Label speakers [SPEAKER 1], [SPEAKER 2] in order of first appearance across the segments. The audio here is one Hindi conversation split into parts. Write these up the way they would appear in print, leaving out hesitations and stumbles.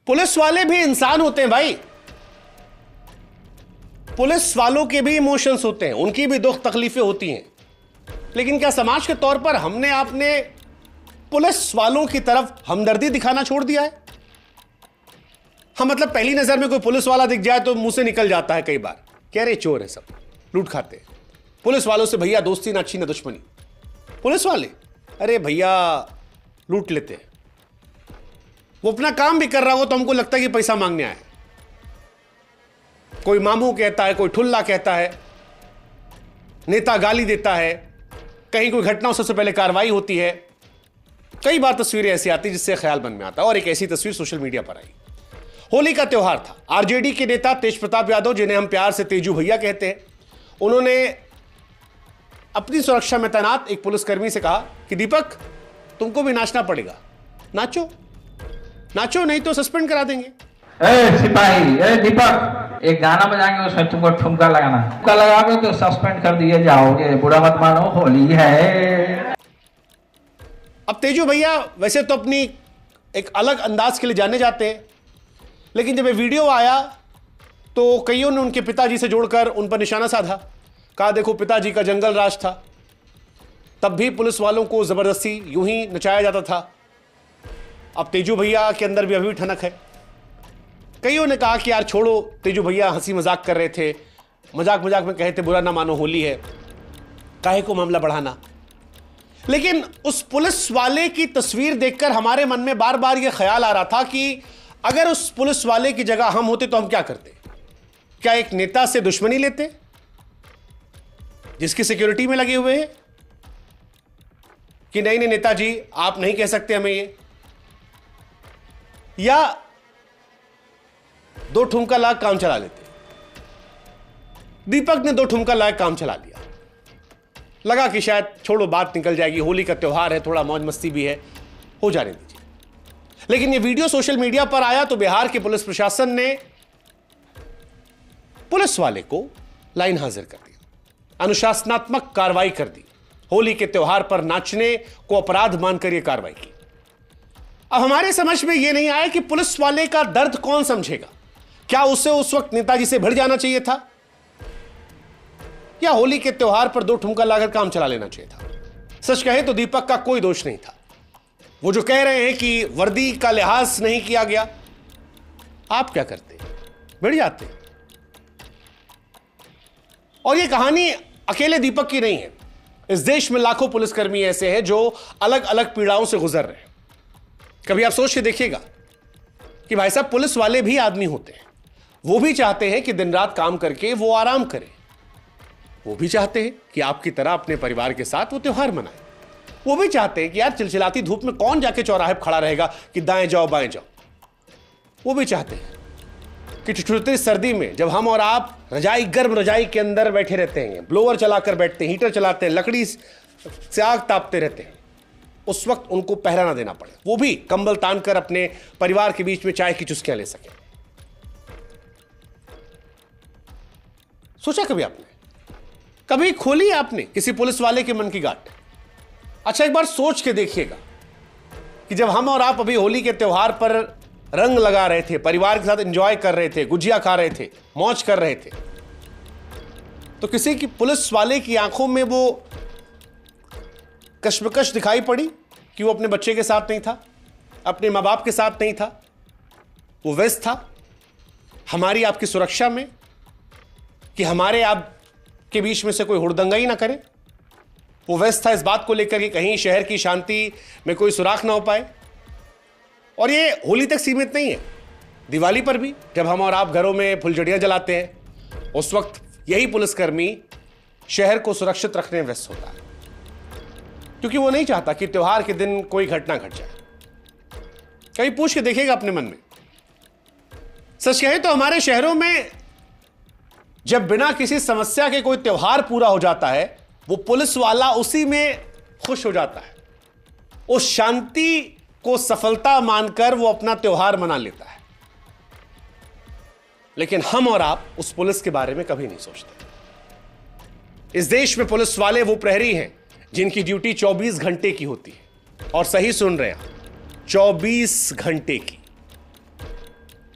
[SPEAKER 1] पुलिस वाले भी इंसान होते हैं भाई, पुलिस वालों के भी इमोशंस होते हैं, उनकी भी दुख तकलीफें होती हैं। लेकिन क्या समाज के तौर पर हमने आपने पुलिस वालों की तरफ हमदर्दी दिखाना छोड़ दिया है? हम मतलब पहली नजर में कोई पुलिस वाला दिख जाए तो मुंह से निकल जाता है कई बार, कह रहे चोर है, सब लूट खाते हैं। पुलिस वालों से भैया दोस्ती ना अच्छी ना दुश्मनी। पुलिस वाले अरे भैया लूट लेते हैं, वो अपना काम भी कर रहा हो तो हमको लगता है कि पैसा मांगने आया। कोई मामू कहता है, कोई ठुल्ला कहता है, नेता गाली देता है, कहीं कोई घटना हो सबसे पहले कार्रवाई होती है। कई बार तस्वीरें ऐसी आती जिससे ख्याल मन में आता। और एक ऐसी तस्वीर सोशल मीडिया पर आई, होली का त्योहार था। आरजेडी के नेता तेज प्रताप यादव, जिन्हें हम प्यार से तेजू भैया कहते हैं, उन्होंने अपनी सुरक्षा में तैनात एक पुलिसकर्मी से कहा कि दीपक तुमको भी नाचना पड़ेगा, नाचो नाचो नहीं तो सस्पेंड करा देंगे।
[SPEAKER 2] सिपाही दीपक एक गाना बजाएंगे, उसमें तुमको ठुमका लगाना, ठुमका लगाओगे तो सस्पेंड कर दिए जाओगे, बुरा मत मानो होली है।
[SPEAKER 1] अब तेजू भैया वैसे तो अपनी एक अलग अंदाज के लिए जाने जाते हैं, लेकिन जब ये वीडियो आया तो कईयों ने उनके पिताजी से जोड़कर उन पर निशाना साधा, कहा देखो पिताजी का जंगल राज था, तब भी पुलिस वालों को जबरदस्ती यूं ही नचाया जाता था। अब तेजू भैया के अंदर भी अभी ठनक है। कईयों ने कहा कि यार छोड़ो, तेजू भैया हंसी मजाक कर रहे थे, मजाक मजाक में कहे थे बुरा ना मानो होली है, काहे को मामला बढ़ाना। लेकिन उस पुलिस वाले की तस्वीर देखकर हमारे मन में बार बार यह ख्याल आ रहा था कि अगर उस पुलिस वाले की जगह हम होते तो हम क्या करते? क्या एक नेता से दुश्मनी लेते जिसकी सिक्योरिटी में लगे हुए हैं कि नहीं नहीं नेताजी आप नहीं कह सकते हमें ये, या दो ठुमका लाग काम चला लेते? दीपक ने दो ठुमका लाग काम चला लिया, लगा कि शायद छोड़ो बात निकल जाएगी, होली का त्योहार है, थोड़ा मौज मस्ती भी है, हो जाने दीजिए। लेकिन यह वीडियो सोशल मीडिया पर आया तो बिहार के पुलिस प्रशासन ने पुलिस वाले को लाइन हाजिर कर दिया, अनुशासनात्मक कार्रवाई कर दी, होली के त्योहार पर नाचने को अपराध मानकर यह कार्रवाई की। अब हमारे समझ में यह नहीं आया कि पुलिस वाले का दर्द कौन समझेगा। क्या उसे उस वक्त नेताजी से भिड़ जाना चाहिए था, या होली के त्योहार पर दो ठुमका लाकर काम चला लेना चाहिए था? सच कहे तो दीपक का कोई दोष नहीं था। वो जो कह रहे हैं कि वर्दी का लिहाज नहीं किया गया, आप क्या करते? भिड़ जाते। और यह कहानी अकेले दीपक की नहीं है, इस देश में लाखों पुलिसकर्मी ऐसे हैं जो अलग अलग पीड़ाओं से गुजर रहे हैं। कभी आप सोच के देखिएगा कि भाई साहब पुलिस वाले भी आदमी होते हैं, वो भी चाहते हैं कि दिन रात काम करके वो आराम करें, वो भी चाहते हैं कि आपकी तरह अपने परिवार के साथ वो त्योहार मनाए, वो भी चाहते हैं कि यार चिलचिलाती धूप में कौन जाके चौराहे पर खड़ा रहेगा कि दाएं जाओ बाएं जाओ। वो भी चाहते हैं कि ठिठुरती सर्दी में जब हम और आप रजाई, गर्म रजाई के अंदर बैठे रहते हैं, ब्लोअर चलाकर बैठते हैं, हीटर चलाते हैं, लकड़ी से आग तापते रहते हैं, उस वक्त उनको पहरा ना देना पड़े, वो भी कंबल तान कर अपने परिवार के बीच में चाय की चुस्कियां ले सके। सोचा कभी आपने, कभी खोली आपने किसी पुलिस वाले के मन की गांठ? अच्छा एक बार सोच के देखिएगा कि जब हम और आप अभी होली के त्योहार पर रंग लगा रहे थे, परिवार के साथ एंजॉय कर रहे थे, गुजिया खा रहे थे, मौज कर रहे थे, तो किसी की पुलिस वाले की आंखों में वो कश्मकश दिखाई पड़ी कि वो अपने बच्चे के साथ नहीं था, अपने माँ बाप के साथ नहीं था, वो व्यस्त था हमारी आपकी सुरक्षा में कि हमारे आप के बीच में से कोई हुड़दंगाई ना करे, वो व्यस्त था इस बात को लेकर कि कहीं शहर की शांति में कोई सुराख ना हो पाए। और ये होली तक सीमित नहीं है, दिवाली पर भी जब हम और आप घरों में फुलझड़ियां जलाते हैं, उस वक्त यही पुलिसकर्मी शहर को सुरक्षित रखने में व्यस्त होता है, क्योंकि वो नहीं चाहता कि त्योहार के दिन कोई घटना घट जाए। कभी पूछ के देखिएगा अपने मन में, सच कहें तो हमारे शहरों में जब बिना किसी समस्या के कोई त्योहार पूरा हो जाता है, वो पुलिस वाला उसी में खुश हो जाता है, उस शांति को सफलता मानकर वो अपना त्योहार मना लेता है। लेकिन हम और आप उस पुलिस के बारे में कभी नहीं सोचते। इस देश में पुलिस वाले वो प्रहरी हैं जिनकी ड्यूटी 24 घंटे की होती है, और सही सुन रहे हैं, 24 घंटे की।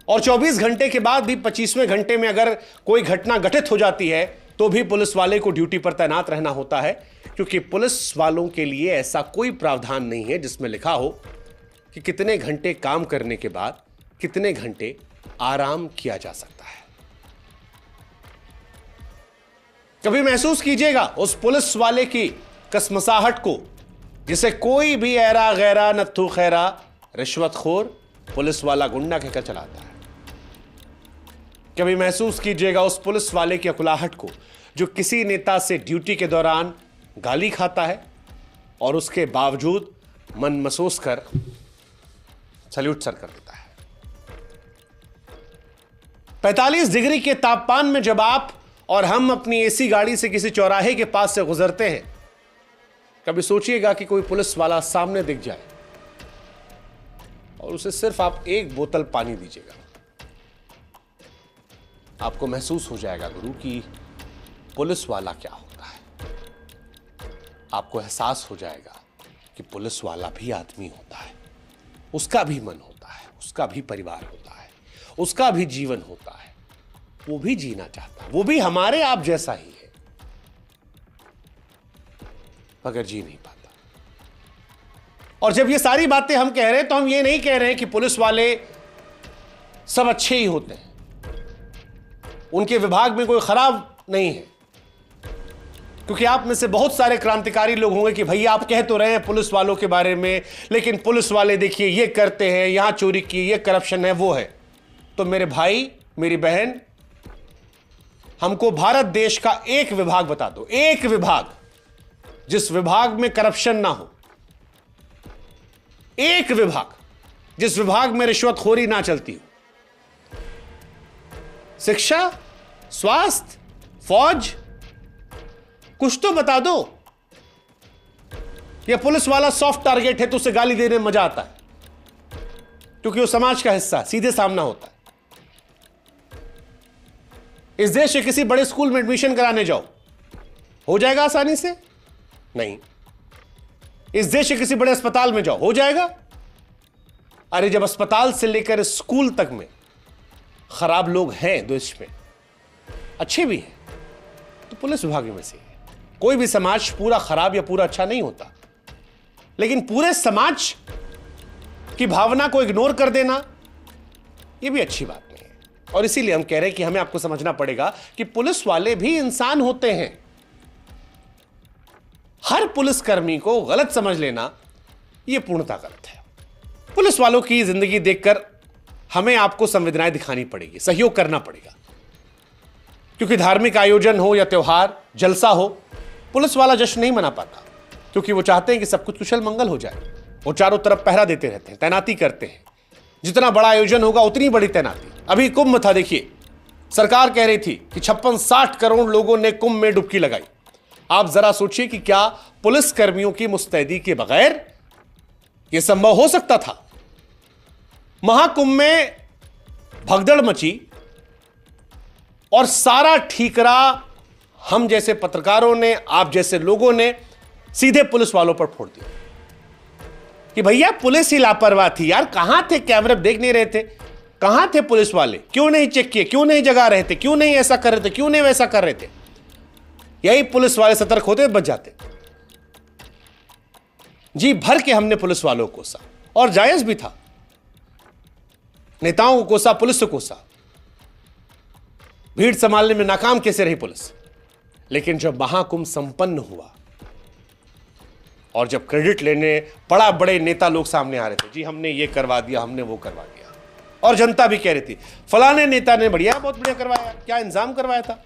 [SPEAKER 1] और 24 घंटे के बाद भी 25वें घंटे में अगर कोई घटना घटित हो जाती है तो भी पुलिस वाले को ड्यूटी पर तैनात रहना होता है, क्योंकि पुलिस वालों के लिए ऐसा कोई प्रावधान नहीं है जिसमें लिखा हो कि कितने घंटे काम करने के बाद कितने घंटे आराम किया जा सकता है। कभी महसूस कीजिएगा उस पुलिस वाले की कसमसाहट को जिसे कोई भी ऐरा गैरा नत्थु खैरा रिश्वतखोर पुलिस वाला गुंडा कहकर चलाता है। कभी महसूस कीजिएगा उस पुलिस वाले की अकुलाहट को जो किसी नेता से ड्यूटी के दौरान गाली खाता है और उसके बावजूद मन महसूस कर सल्यूट सर कर देता है। 45 डिग्री के तापमान में जब आप और हम अपनी एसी गाड़ी से किसी चौराहे के पास से गुजरते हैं, कभी सोचिएगा कि कोई पुलिस वाला सामने दिख जाए और उसे सिर्फ आप एक बोतल पानी दीजिएगा, आपको महसूस हो जाएगा गुरु कि पुलिस वाला क्या होता है। आपको एहसास हो जाएगा कि पुलिस वाला भी आदमी होता है, उसका भी मन होता है, उसका भी परिवार होता है, उसका भी जीवन होता है, वो भी जीना चाहता है, वो भी हमारे आप जैसा ही है, मगर जी नहीं पाता। और जब ये सारी बातें हम कह रहे हैं तो हम ये नहीं कह रहे हैं कि पुलिस वाले सब अच्छे ही होते हैं, उनके विभाग में कोई खराब नहीं है। क्योंकि आप में से बहुत सारे क्रांतिकारी लोग होंगे कि भैया आप कह तो रहे हैं पुलिस वालों के बारे में, लेकिन पुलिस वाले देखिए ये करते हैं, यहां चोरी की, ये करप्शन है, वो है। तो मेरे भाई मेरी बहन, हमको भारत देश का एक विभाग बता दो, एक विभाग जिस विभाग में करप्शन ना हो, एक विभाग जिस विभाग में रिश्वतखोरी ना चलती हो। शिक्षा, स्वास्थ्य, फौज, कुछ तो बता दो। यह पुलिस वाला सॉफ्ट टारगेट है तो उसे गाली देने में मजा आता है, क्योंकि वो समाज का हिस्सा सीधे सामना होता है। इस देश के किसी बड़े स्कूल में एडमिशन कराने जाओ, हो जाएगा आसानी से? नहीं। इस देश के किसी बड़े अस्पताल में जाओ, हो जाएगा? अरे जब अस्पताल से लेकर स्कूल तक में खराब लोग हैं देश में, अच्छे भी हैं, तो पुलिस विभाग में से है। कोई भी समाज पूरा खराब या पूरा अच्छा नहीं होता, लेकिन पूरे समाज की भावना को इग्नोर कर देना यह भी अच्छी बात नहीं है। और इसीलिए हम कह रहे हैं कि हमें आपको समझना पड़ेगा कि पुलिस वाले भी इंसान होते हैं। हर पुलिसकर्मी को गलत समझ लेना यह पूर्णतः गलत है। पुलिस वालों की जिंदगी देखकर हमें आपको संवेदनाएं दिखानी पड़ेगी, सहयोग करना पड़ेगा, क्योंकि धार्मिक आयोजन हो या त्योहार, जलसा हो, पुलिस वाला जश्न नहीं मना पाता, क्योंकि वो चाहते हैं कि सब कुछ कुशल मंगल हो जाए। वो चारों तरफ पहरा देते रहते हैं, तैनाती करते हैं। जितना बड़ा आयोजन होगा उतनी बड़ी तैनाती। अभी कुंभ था, देखिए सरकार कह रही थी कि 56-60 करोड़ लोगों ने कुंभ में डुबकी लगाई। आप जरा सोचिए कि क्या पुलिस कर्मियों की मुस्तैदी के बगैर यह संभव हो सकता था? महाकुंभ में भगदड़ मची और सारा ठीकरा हम जैसे पत्रकारों ने, आप जैसे लोगों ने सीधे पुलिस वालों पर फोड़ दिया कि भैया पुलिस ही लापरवाह थी यार। कहां थे? कैमरे देख नहीं रहे थे? कहां थे पुलिस वाले? क्यों नहीं चेक किए? क्यों नहीं जगा रहे थे? क्यों नहीं ऐसा कर रहे थे? क्यों नहीं वैसा कर रहे थे? यही पुलिस वाले सतर्क होते बच जाते। जी भर के हमने पुलिस वालों को कोसा, और जायज भी था। नेताओं को कोसा, पुलिस को कोसा। भीड़ संभालने में नाकाम कैसे रही पुलिस। लेकिन जब महाकुंभ संपन्न हुआ और जब क्रेडिट लेने बड़े नेता लोग सामने आ रहे थे, जी हमने ये करवा दिया, हमने वो करवा दिया, और जनता भी कह रही थी फलाने नेता ने बढ़िया, बहुत बढ़िया करवाया, क्या इंतजाम करवाया था।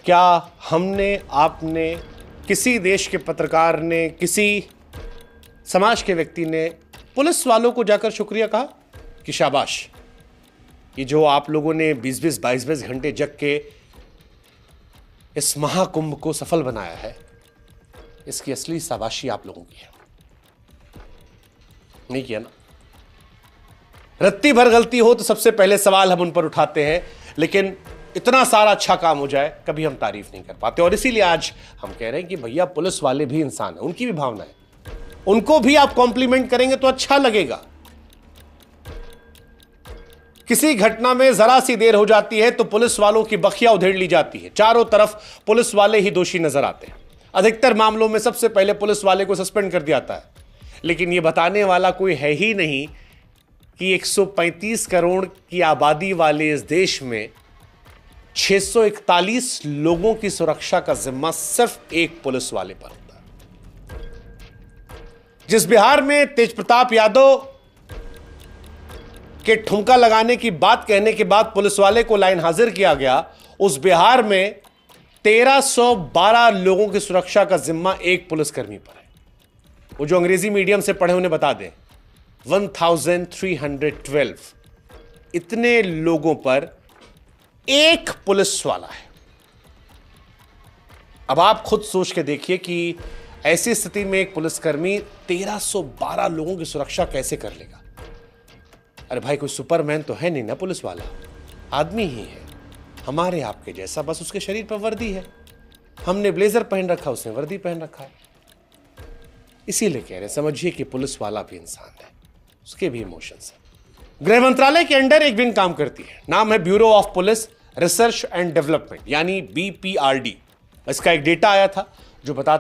[SPEAKER 1] क्या हमने, आपने, किसी देश के पत्रकार ने, किसी समाज के व्यक्ति ने पुलिस वालों को जाकर शुक्रिया कहा कि शाबाश, ये जो आप लोगों ने 20-20, 22-22 घंटे जग के इस महाकुंभ को सफल बनाया है, इसकी असली शाबाशी आप लोगों की है? नहीं किया ना। रत्ती भर गलती हो तो सबसे पहले सवाल हम उन पर उठाते हैं, लेकिन इतना सारा अच्छा काम हो जाए कभी हम तारीफ नहीं कर पाते। और इसीलिए आज हम कह रहे हैं कि भैया पुलिस वाले भी इंसान हैं, उनकी भी भावना है, उनको भी आप कॉम्प्लीमेंट करेंगे तो अच्छा लगेगा। किसी घटना में जरा सी देर हो जाती है तो पुलिस वालों की बखिया उधेड़ ली जाती है। चारों तरफ पुलिस वाले ही दोषी नजर आते हैं। अधिकतर मामलों में सबसे पहले पुलिस वाले को सस्पेंड कर दिया जाता है, लेकिन यह बताने वाला कोई है ही नहीं कि 135 करोड़ की आबादी वाले इस देश में 641 लोगों की सुरक्षा का जिम्मा सिर्फ एक पुलिस वाले पर होता है। जिस बिहार में तेजप्रताप यादव के ठुमका लगाने की बात कहने के बाद पुलिस वाले को लाइन हाजिर किया गया, उस बिहार में 1312 लोगों की सुरक्षा का जिम्मा एक पुलिसकर्मी पर है। वो जो अंग्रेजी मीडियम से पढ़े उन्हें बता दें, 1312 इतने लोगों पर एक पुलिस वाला है। अब आप खुद सोच के देखिए कि ऐसी स्थिति में एक पुलिसकर्मी 1312 लोगों की सुरक्षा कैसे कर लेगा। अरे भाई, कोई सुपरमैन तो है नहीं ना पुलिस वाला, आदमी ही है हमारे आपके जैसा, बस उसके शरीर पर वर्दी है। हमने ब्लेजर पहन रखा, उसने वर्दी पहन रखा है। इसीलिए कह रहे, समझिए कि पुलिस वाला भी इंसान है, उसके भी इमोशंस हैं। गृह मंत्रालय के अंडर एक विंग काम करती है, नाम है bureau of police research and development, यानी BPRD। इसका एक डेटा आया था जो बताता